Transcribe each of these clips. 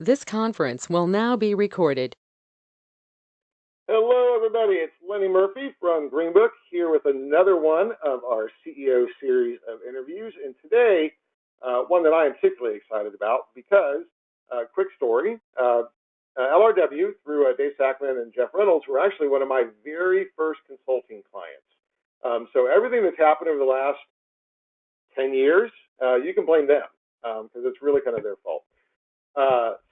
This conference will now be recorded. Hello, everybody. It's Lenny Murphy from Green Book here with another one of our CEO series of interviews. And today, one that I am particularly excited about because, quick story, LRW through Dave Sackman and Jeff Reynolds were actually one of my very first consulting clients. So everything that's happened over the last 10 years, you can blame them because it's really kind of their fault.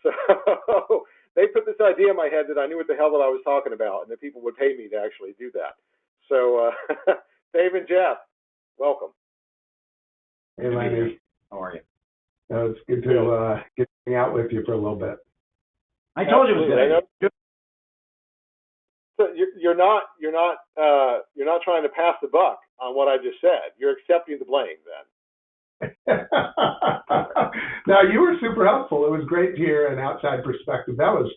So they put this idea in my head that I knew what the hell that I was talking about and that people would pay me to actually do that. So Dave and Jeff, welcome. Hey, Lenny. How are you? It's good to get to hang out with you for a little bit. I told you it was good. So you're not trying to pass the buck on what I just said. You're accepting the blame then. No, you were super helpful. It was great to hear an outside perspective. That was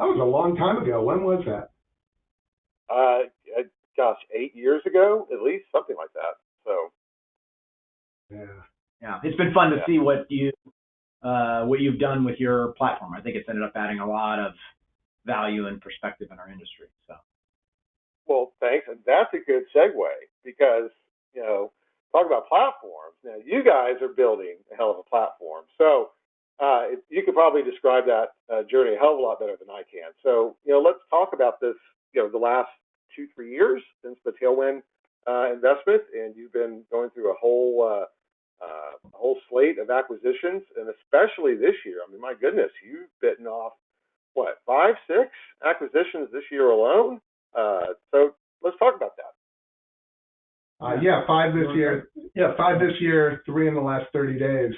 a long time ago. When was that? Gosh, 8 years ago, at least, something like that. So. Yeah, it's been fun to see what you've done with your platform. I think it's ended up adding a lot of value and perspective in our industry. So. Well, thanks, and that's a good segue because talk about platforms. Now, you guys are building a hell of a platform. So you could probably describe that journey a hell of a lot better than I can. So, let's talk about this, the last 2-3 years since the Tailwind investment, and you've been going through a whole slate of acquisitions, and especially this year. I mean, my goodness, you've bitten off, 5, 6 acquisitions this year alone? So let's talk about that. 5 this year. 5 this year, 3 in the last 30 days.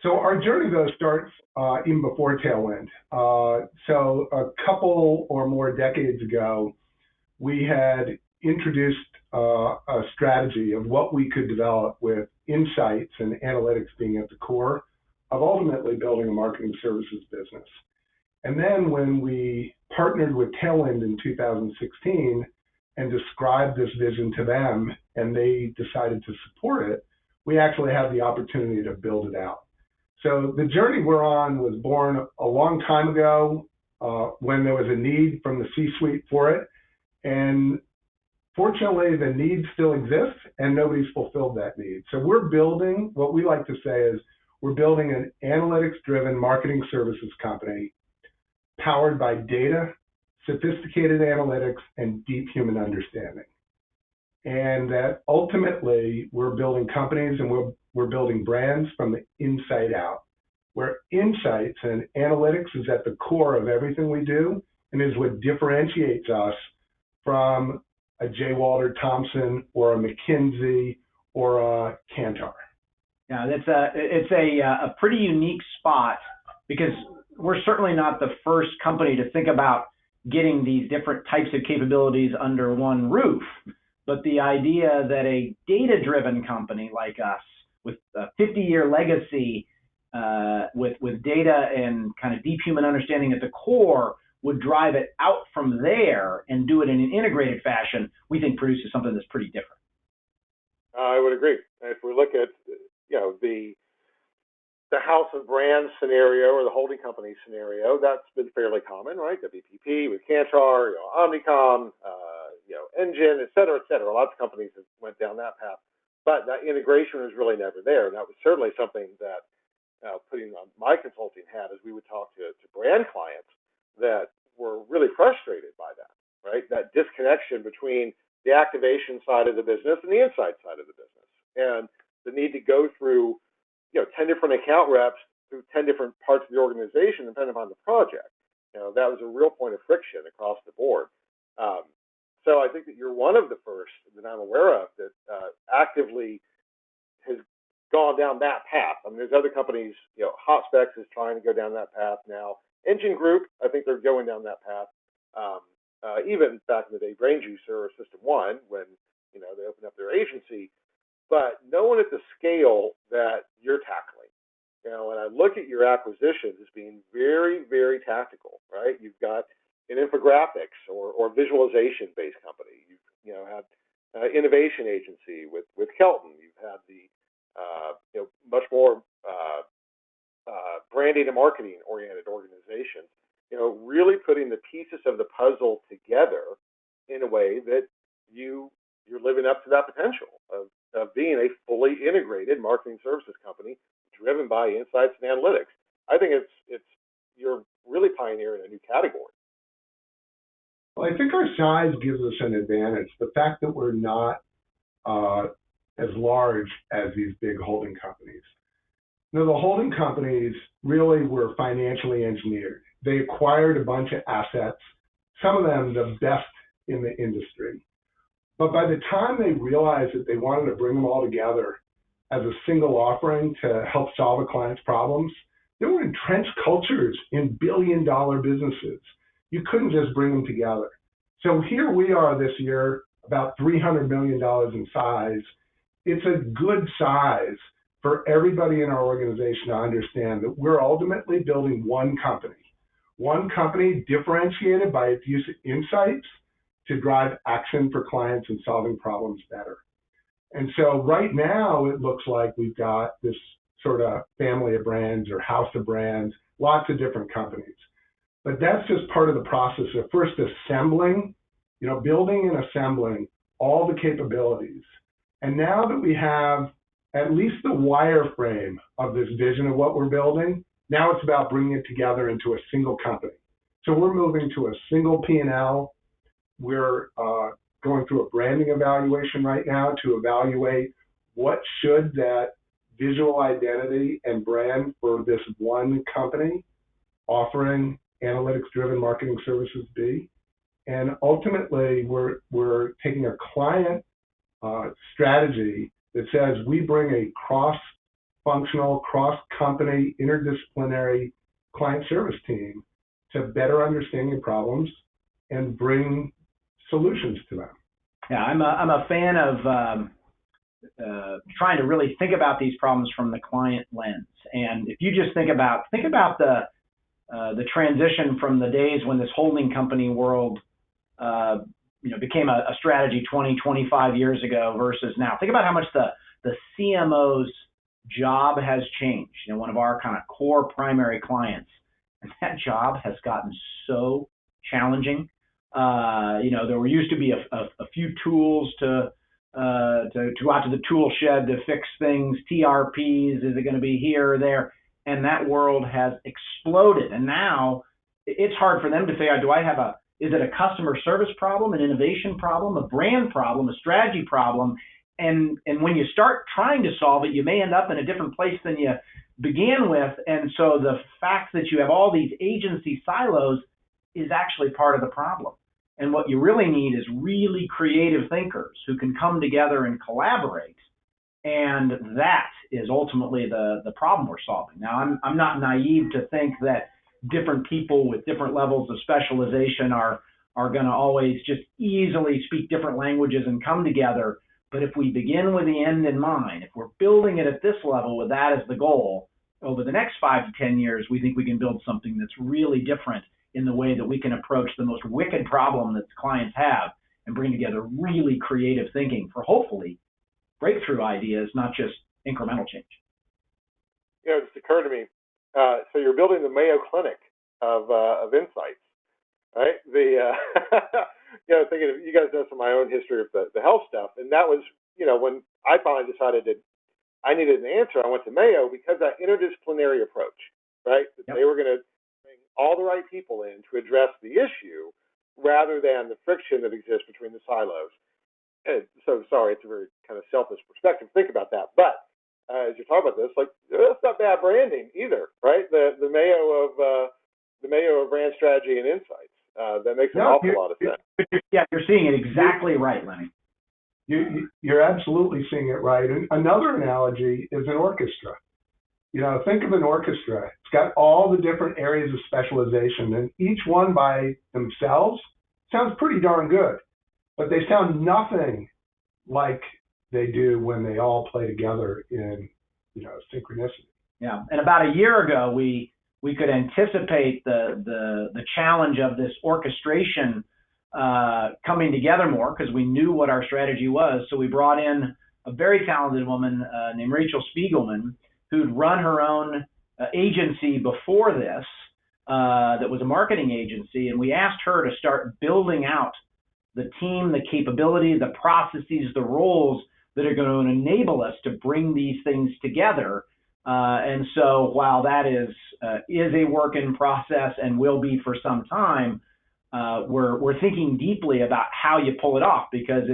So our journey, though, starts even before Tailwind. So a couple or more decades ago, we had introduced a strategy of what we could develop with insights and analytics being at the core of ultimately building a marketing services business. And then when we partnered with Tailwind in 2016, and described this vision to them, and they decided to support it, we actually had the opportunity to build it out. So the journey we're on was born a long time ago when there was a need from the C-suite for it. And fortunately, the need still exists, and nobody's fulfilled that need. So we're building, what we like to say is, we're building an analytics-driven marketing services company powered by data, sophisticated analytics, and deep human understanding. And that ultimately we're building companies and we're building brands from the inside out, where insights and analytics is at the core of everything we do and is what differentiates us from a J. Walter Thompson or a McKinsey or a Kantar. Yeah, it's a pretty unique spot because we're certainly not the first company to think about getting these different types of capabilities under one roof. But the idea that a data-driven company like us with a 50-year legacy, with data and kind of deep human understanding at the core would drive it out from there and do it in an integrated fashion, we think produces something that's pretty different. I would agree. If we look at, the house of brands scenario or the holding company scenario, that's been fairly common, right? WPP with Kantar, Omnicom, Engine, et cetera, et cetera. Lots of companies have went down that path, but that integration was really never there. And that was certainly something that, putting on my consulting hat, as we would talk to brand clients that were really frustrated by that, right? That disconnection between the activation side of the business and the insight side of the business, and the need to go through 10 different account reps through 10 different parts of the organization, depending upon the project. That was a real point of friction across the board. So I think that you're one of the first that I'm aware of that actively has gone down that path. I mean, there's other companies, HotSpecs is trying to go down that path now. Engine Group, I think they're going down that path. Even back in the day, Brain Juicer or System One, when they opened up their agency, but no one at the scale that you're tackling. And I look at your acquisitions as being very, very tactical, right? You've got an infographics or visualization-based company. You've had innovation agency with Kelton. You've had the much more branding and marketing oriented organizations, really putting the pieces of the puzzle together in a way that you're living up to that potential of being a fully integrated marketing services company driven by insights and analytics. I think you're really pioneering a new category. Well, I think our size gives us an advantage. The fact that we're not as large as these big holding companies. The holding companies really were financially engineered. They acquired a bunch of assets, some of them the best in the industry. But by the time they realized that they wanted to bring them all together as a single offering to help solve a client's problems, there were entrenched cultures in billion-dollar businesses. You couldn't just bring them together. So here we are this year, about $300 million in size. It's a good size for everybody in our organization to understand that we're ultimately building one company differentiated by its use of insights to drive action for clients and solving problems better. And so right now, it looks like we've got this sort of family of brands or house of brands, lots of different companies. But that's just part of the process of first assembling, building and assembling all the capabilities. And now that we have at least the wireframe of this vision of what we're building, now it's about bringing it together into a single company. So we're moving to a single P&L. We're going through a branding evaluation right now to evaluate what should that visual identity and brand for this one company offering analytics-driven marketing services be. And ultimately, we're taking a client strategy that says we bring a cross-functional, cross-company, interdisciplinary client service team to better understand your problems and bring solutions to them. Yeah, I'm a fan of trying to really think about these problems from the client lens. And if you just think about the transition from the days when this holding company world became a strategy 20, 25 years ago versus now. Think about how much the CMO's job has changed. One of our kind of core primary clients, and that job has gotten so challenging. There used to be a few tools to go out to the tool shed to fix things, TRPs, is it going to be here or there? And that world has exploded. And now it's hard for them to figure out, is it a customer service problem, an innovation problem, a brand problem, a strategy problem? And when you start trying to solve it, you may end up in a different place than you began with. And so the fact that you have all these agency silos is actually part of the problem. And what you really need is really creative thinkers who can come together and collaborate. And that is ultimately the problem we're solving. Now, I'm not naive to think that different people with different levels of specialization are going to always just easily speak different languages and come together. But if we begin with the end in mind, if we're building it at this level with that as the goal, over the next 5 to 10 years, we think we can build something that's really different in the way that we can approach the most wicked problem that clients have and bring together really creative thinking for hopefully breakthrough ideas, not just incremental change. It just occurred to me, so you're building the Mayo Clinic of insights, right? Thinking of, you guys know from my own history of the health stuff, and that was, when I finally decided that I needed an answer, I went to Mayo because that interdisciplinary approach, right? That They were going to bring all the right people in to address the issue rather than the friction that exists between the silos. And so, sorry, it's a very kind of selfish perspective to think about that, but as you're talking about this, that's not bad branding either, right? The Mayo of brand strategy and insights. That makes an awful lot of sense. Yeah, you're seeing it exactly right, Lenny. You're absolutely seeing it right. And another analogy is an orchestra. Think of an orchestra. It's got all the different areas of specialization, and each one by themselves sounds pretty darn good, but they sound nothing like they do when they all play together in, synchronicity. Yeah, and about a year ago, we could anticipate the challenge of this orchestration coming together more because we knew what our strategy was. So we brought in a very talented woman named Rachel Spiegelman, who'd run her own agency before this that was a marketing agency, and we asked her to start building out the team, the capability, the processes, the roles that are going to enable us to bring these things together. And so while that is a work in process and will be for some time, we're thinking deeply about how you pull it off, because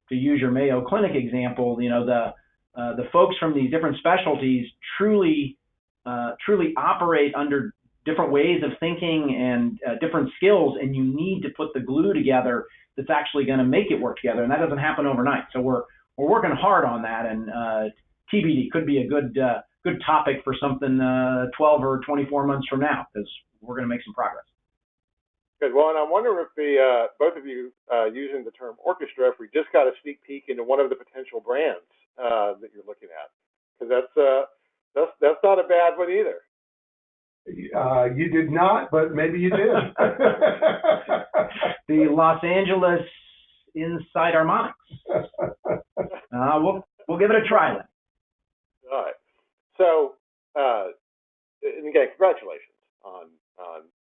to use your Mayo Clinic example, the folks from these different specialties truly operate under different ways of thinking and different skills, and you need to put the glue together that's actually going to make it work together, and that doesn't happen overnight. So we're working hard on that, and TBD could be a good topic for something 12 or 24 months from now, because we're going to make some progress. Good. Well, and I'm wondering if both of you using the term orchestra, if we just got a sneak peek into one of the potential brands that you're looking at, because that's not a bad one either. You did not, but maybe you did. The Los Angeles Inside Harmonics. We'll give it a try then. All right. So, and again, congratulations on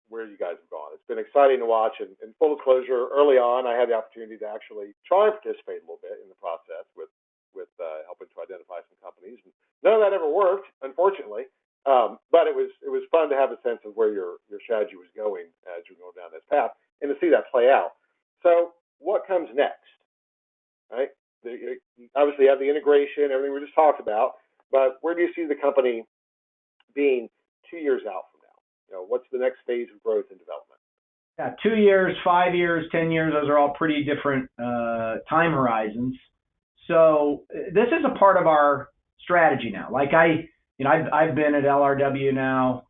where you guys have gone. It's been exciting to watch. And full disclosure, early on, I had the opportunity to actually try and participate a little bit in the process with helping to identify some companies. And none of that ever worked, unfortunately. But it was fun to have a sense of where your strategy was going as you're going down this path, and to see that play out. So, what comes next? Right? You obviously have the integration, everything we just talked about. But where do you see the company being 2 years out from now? What's the next phase of growth and development? Yeah, 2 years, 5 years, 10 years, those are all pretty different time horizons. So this is a part of our strategy now. Like I've been at LRW now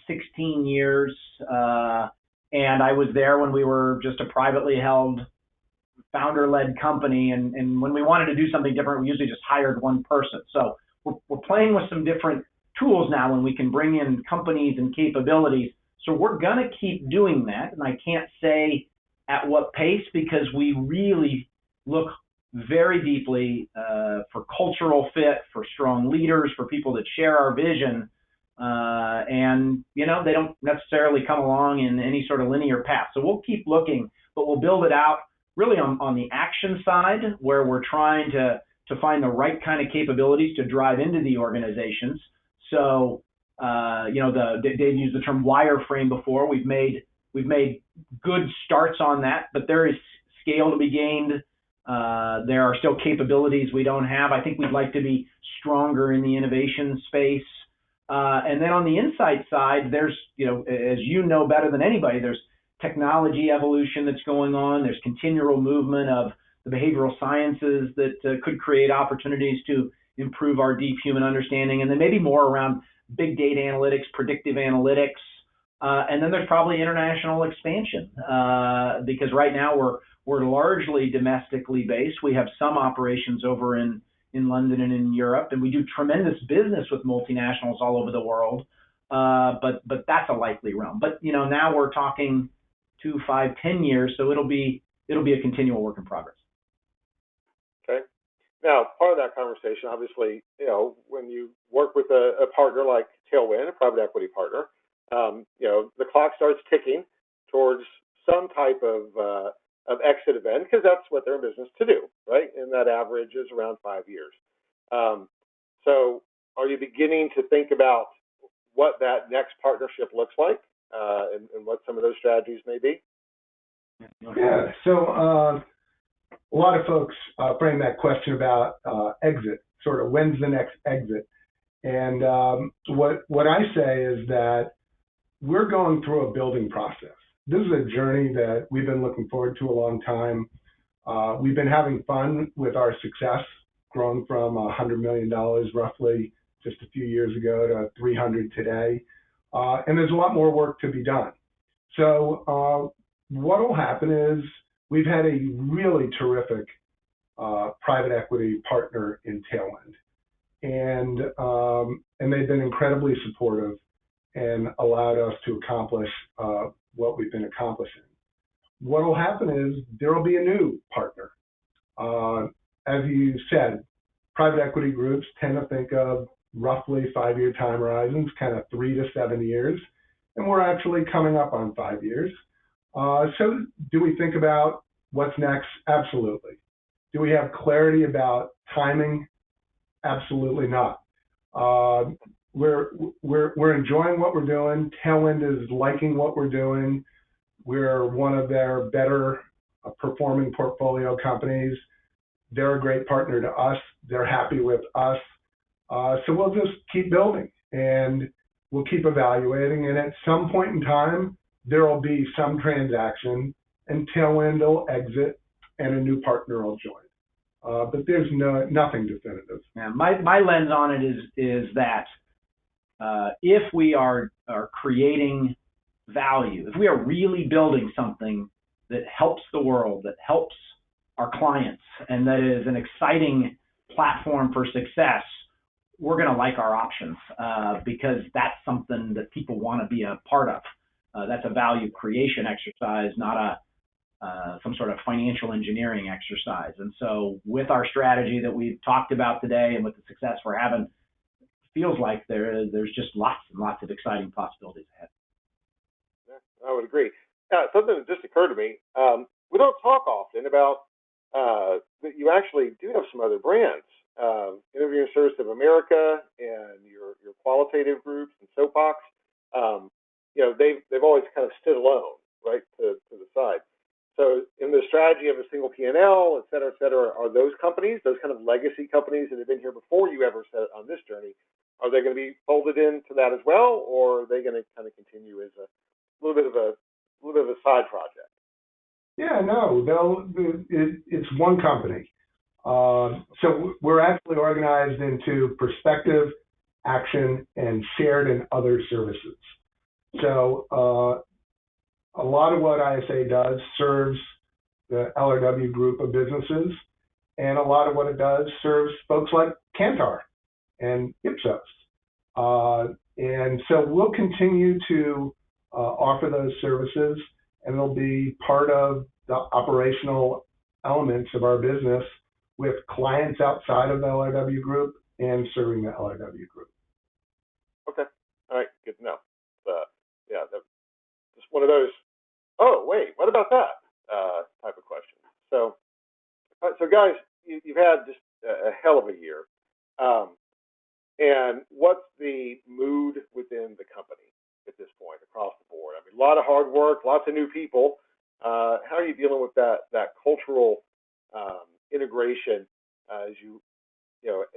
16 years, and I was there when we were just a privately held, founder-led company, and when we wanted to do something different, we usually just hired one person. So we're playing with some different tools now when we can bring in companies and capabilities. So we're going to keep doing that, and I can't say at what pace, because we really look very deeply for cultural fit, for strong leaders, for people that share our vision, and they don't necessarily come along in any sort of linear path. So we'll keep looking, but we'll build it out really on the action side, where we're trying to find the right kind of capabilities to drive into the organizations. So Dave used the term wireframe before. We've made good starts on that, but there is scale to be gained. There are still capabilities we don't have. I think we'd like to be stronger in the innovation space. And then on the insight side, there's, as you know better than anybody, there's technology evolution that's going on. There's continual movement of the behavioral sciences that could create opportunities to improve our deep human understanding. And then maybe more around big data analytics, predictive analytics. And then there's probably international expansion, because right now we're largely domestically based. We have some operations over in London and in Europe, and we do tremendous business with multinationals all over the world. But that's a likely realm. But now we're talking 2, 5, 10 years, so it'll be a continual work in progress. Okay. Now, part of that conversation, obviously, when you work with a partner like Tailwind, a private equity partner, the clock starts ticking towards some type of exit event, because that's what they're in business to do, right? And that average is around 5 years. So are you beginning to think about what that next partnership looks like, and what some of those strategies may be? Yeah, so a lot of folks frame that question about exit, sort of when's the next exit. And what I say is that we're going through a building process. This is a journey that we've been looking forward to a long time. We've been having fun with our success, growing from $100 million roughly just a few years ago to 300 today. And there's a lot more work to be done. So what will happen is we've had a really terrific private equity partner in Tailwind. And they've been incredibly supportive and allowed us to accomplish what we've been accomplishing. What will happen is there will be a new partner. As you said, private equity groups tend to think of roughly 5-year time horizons, kind of 3 to 7 years, and we're actually coming up on 5 years. So do we think about what's next? Absolutely. Do we have clarity about timing? Absolutely not. We're enjoying what we're doing. Tailwind is liking what we're doing. We're one of their better performing portfolio companies. They're a great partner to us. They're happy with us. So we'll just keep building and we'll keep evaluating. And at some point in time, there will be some transaction and Tailwind will exit and a new partner will join. But there's nothing definitive. Yeah, my lens on it is that if we are creating value, if we are really building something that helps the world, that helps our clients, and that is an exciting platform for success, we're going to like our options because that's something that people want to be a part of. That's a value creation exercise, not some sort of financial engineering exercise. And so with our strategy that we've talked about today and with the success we're having, it feels like there's just lots and lots of exciting possibilities ahead. Yeah, I would agree. Something that just occurred to me, we don't talk often about that you actually do have some other brands. Interviewing Service of America and your qualitative groups and Soapbox, they've always kind of stood alone, right, to the side. So in the strategy of a single P&L, et cetera, are those companies, those kind of legacy companies that have been here before you ever set on this journey, are they going to be folded into that as well, or are they going to kind of continue as a little bit of a side project? Yeah, no, it's one company. So we're actually organized into perspective, action, and shared and other services. So a lot of what ISA does serves the LRW group of businesses, and a lot of what it does serves folks like Kantar and Ipsos. And so we'll continue to offer those services, and it'll be part of the operational elements of our business with clients outside of the LRW group and serving the LRW group. Okay. All right. Good to know. Just one of those, oh, wait, what about that type of question. So guys, you've had just a hell of a year. And what's the mood within the company at this point across the board? I mean, a lot of hard work, lots of new people. How are you dealing with that cultural integration as you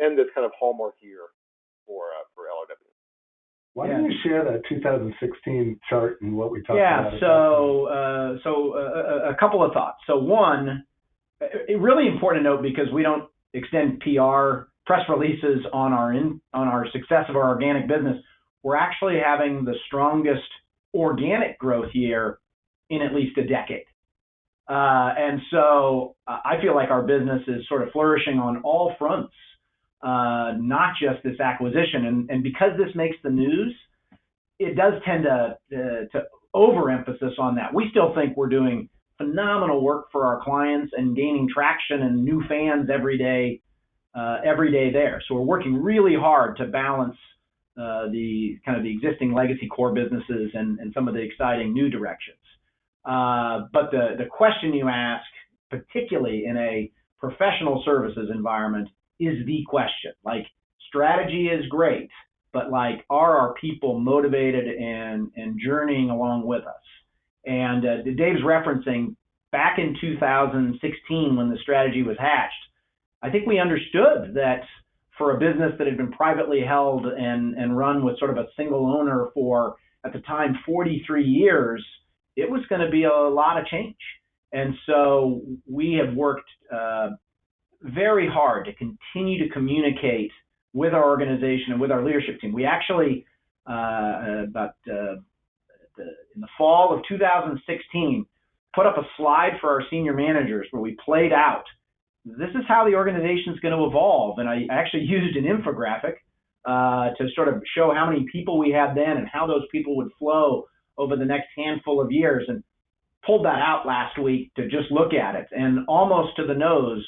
end this kind of hallmark year for LRW? Why don't you share that 2016 chart and what we talked about? Yeah, so a couple of thoughts. So one, really important to note, because we don't extend PR press releases on our success of our organic business. We're actually having the strongest organic growth year in at least a decade. And so I feel like our business is sort of flourishing on all fronts, not just this acquisition. And because this makes the news, it does tend to overemphasis on that. We still think we're doing phenomenal work for our clients and gaining traction and new fans every day there. So we're working really hard to balance the existing legacy core businesses and some of the exciting new directions. But the question you ask, particularly in a professional services environment, is the question. Like, strategy is great, but like, are our people motivated and journeying along with us? And Dave's referencing back in 2016 when the strategy was hatched, I think we understood that for a business that had been privately held and run with sort of a single owner for, at the time, 43 years, it was going to be a lot of change. And so we have worked very hard to continue to communicate with our organization and with our leadership team. We actually, in the fall of 2016, put up a slide for our senior managers where we played out, this is how the organization is going to evolve. And I actually used an infographic to sort of show how many people we had then and how those people would flow over the next handful of years, and pulled that out last week to just look at it. And almost to the nose,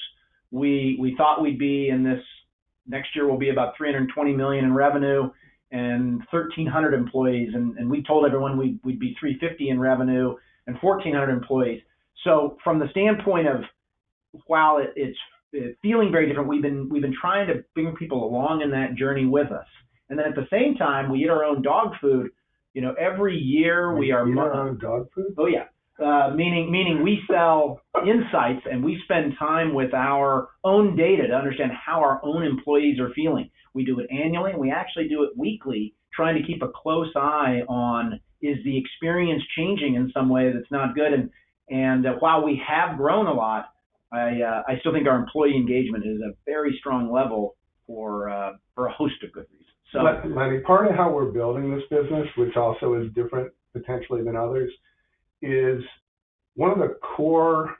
we thought we'd be in this next year we'll be about 320 million in revenue and 1,300 employees. And we told everyone we'd be 350 in revenue and 1,400 employees. So from the standpoint of, while it's feeling very different, we've been trying to bring people along in that journey with us. And then at the same time, we eat our own dog food. Every year we are. Eat our own dog food? Oh yeah. Meaning we sell insights and we spend time with our own data to understand how our own employees are feeling. We do it annually and we actually do it weekly, trying to keep a close eye on, is the experience changing in some way that's not good? And while we have grown a lot, I still think our employee engagement is a very strong level for a host of good reasons. So, Lenny, part of how we're building this business, which also is different potentially than others, is one of the core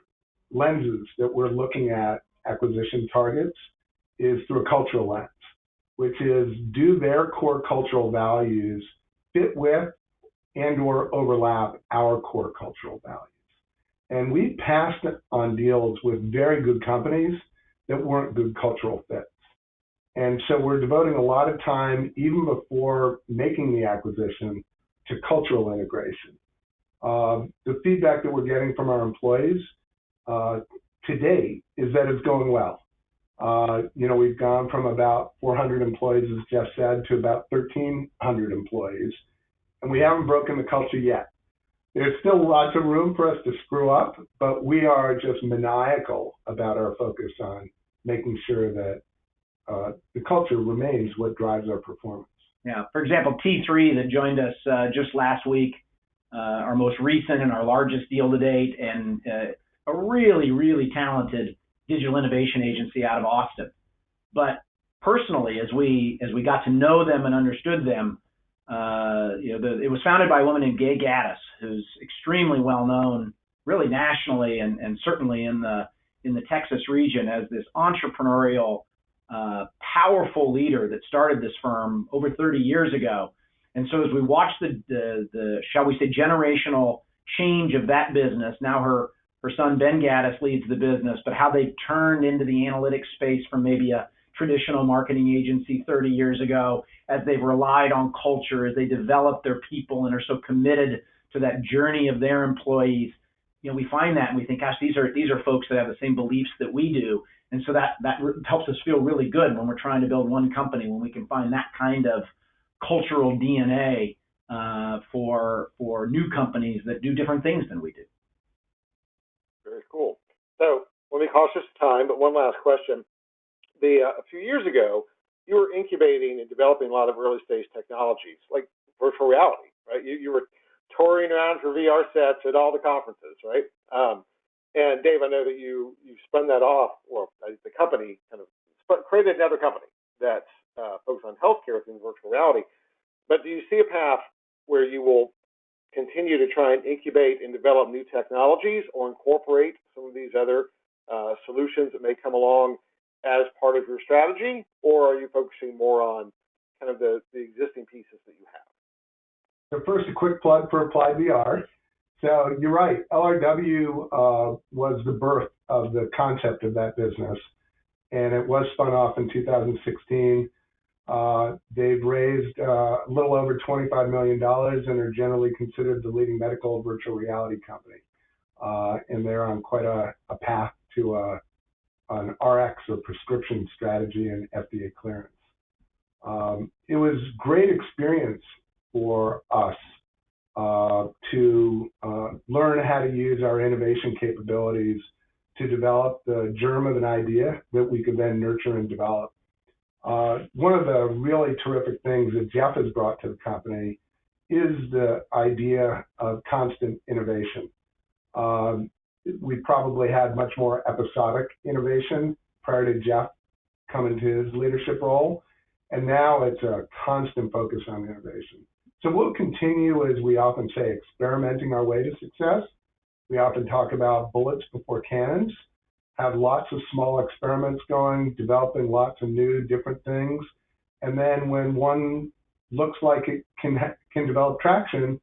lenses that we're looking at acquisition targets is through a cultural lens, which is, do their core cultural values fit with and or overlap our core cultural values? And we passed on deals with very good companies that weren't good cultural fits. And so we're devoting a lot of time, even before making the acquisition, to cultural integration. The feedback that we're getting from our employees to date is that it's going well. We've gone from about 400 employees, as Jeff said, to about 1,300 employees, and we haven't broken the culture yet. There's still lots of room for us to screw up, but we are just maniacal about our focus on making sure that the culture remains what drives our performance. Yeah. For example, T3 that joined us just last week, our most recent and our largest deal to date, and a really, really talented digital innovation agency out of Austin. But personally, as we got to know them and understood them, it was founded by a woman named Gay Gaddis, who's extremely well known, really nationally and certainly in the Texas region as this entrepreneurial, powerful leader that started this firm over 30 years ago. And so as we watch the shall we say, generational change of that business, now her son Ben Gaddis leads the business, but how they've turned into the analytics space from maybe a traditional marketing agency 30 years ago, as they've relied on culture, as they develop their people and are so committed to that journey of their employees. We find that and we think, gosh, these are folks that have the same beliefs that we do. And so that helps us feel really good when we're trying to build one company, when we can find that kind of cultural DNA for new companies that do different things than we do. Very cool. So let me cautious of time, but one last question. A few years ago, you were incubating and developing a lot of early stage technologies like virtual reality, right? You were touring around for VR sets at all the conferences, right? And Dave, I know that you spun that off, or the company kind of created another company that's focused on healthcare within virtual reality. But do you see a path where you will continue to try and incubate and develop new technologies or incorporate some of these other solutions that may come along as part of your strategy, or are you focusing more on kind of the existing pieces that you have? So first, a quick plug for Applied VR. So you're right, LRW was the birth of the concept of that business, and it was spun off in 2016. They've raised a little over $25 million and are generally considered the leading medical virtual reality company. And they're on quite a path to an RX or prescription strategy and FDA clearance. It was great experience for us to learn how to use our innovation capabilities to develop the germ of an idea that we could then nurture and develop. One of the really terrific things that Jeff has brought to the company is the idea of constant innovation. We probably had much more episodic innovation prior to Jeff coming to his leadership role, and now it's a constant focus on innovation. So we'll continue, as we often say, experimenting our way to success. We often talk about bullets before cannons, have lots of small experiments going, developing lots of new different things. And then when one looks like it can develop traction,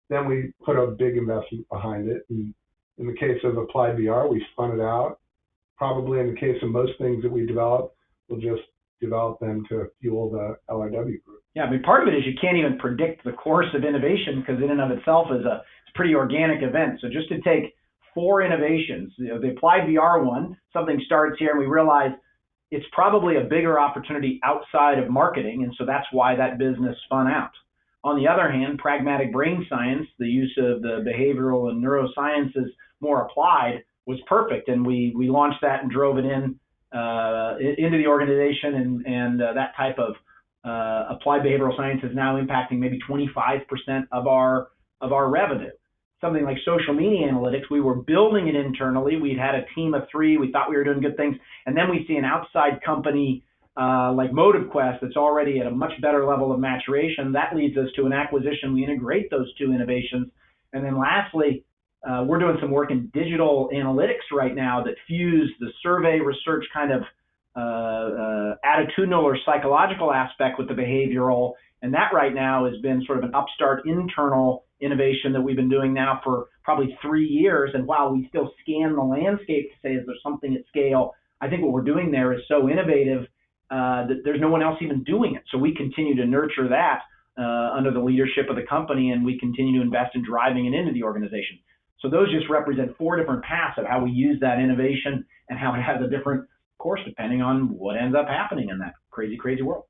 then we put a big investment behind it. And in the case of Applied VR, we spun it out. Probably in the case of most things that we develop, we'll just develop them to fuel the LRW Group. Yeah, I mean, part of it is you can't even predict the course of innovation because in and of itself is a pretty organic event. So just to take 4 innovations, the applied VR one, something starts here and we realize it's probably a bigger opportunity outside of marketing, and so that's why that business spun out. On the other hand, pragmatic brain science, the use of the behavioral and neurosciences more applied, was perfect, and we launched that and drove it into the organization, and that type of applied behavioral science is now impacting maybe 25% of our revenue. Something like social media analytics, we were building it internally. We'd had a team of 3. We thought we were doing good things. And then we see an outside company like MotiveQuest that's already at a much better level of maturation. That leads us to an acquisition. We integrate those 2 innovations. And then lastly, we're doing some work in digital analytics right now that fuse the survey research kind of attitudinal or psychological aspect with the behavioral. And that right now has been sort of an upstart internal innovation that we've been doing now for probably 3 years. And while we still scan the landscape to say, is there something at scale? I think what we're doing there is so innovative that there's no one else even doing it. So we continue to nurture that under the leadership of the company, and we continue to invest in driving it into the organization. So those just represent 4 different paths of how we use that innovation and how it has a different course depending on what ends up happening in that crazy, crazy world.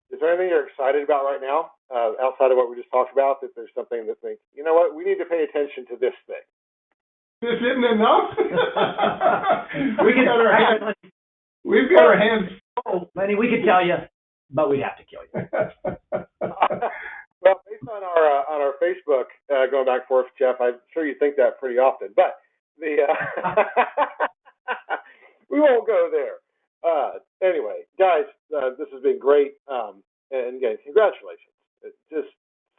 Is there anything you're excited about right now, outside of what we just talked about, that there's something that thinks, you know what, we need to pay attention to this thing? This isn't enough? We've got our hands full. Lenny, we could tell you, but we'd have to kill you. Well, based on our Facebook going back and forth, Jeff, I'm sure you think that pretty often, but we won't go there. Anyway, guys, this has been great. And again, congratulations. It's just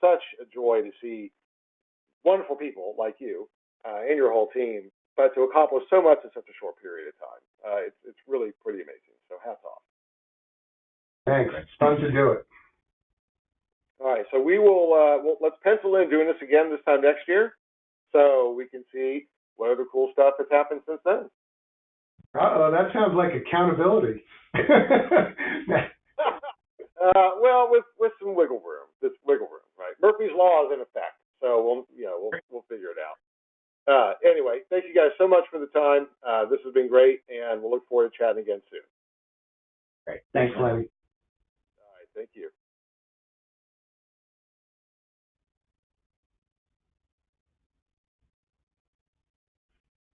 such a joy to see wonderful people like you and your whole team, but to accomplish so much in such a short period of time. It's really pretty amazing. So hats off. Thanks. It's fun to do it. All right. So we will, let's pencil in doing this again this time next year so we can see what other cool stuff has happened since then. Uh-oh, that sounds like accountability. Well, with some wiggle room. This wiggle room, right? Murphy's Law is in effect, so we'll figure it out. Anyway, thank you guys so much for the time. This has been great, and we'll look forward to chatting again soon. Great. Thanks, Lenny.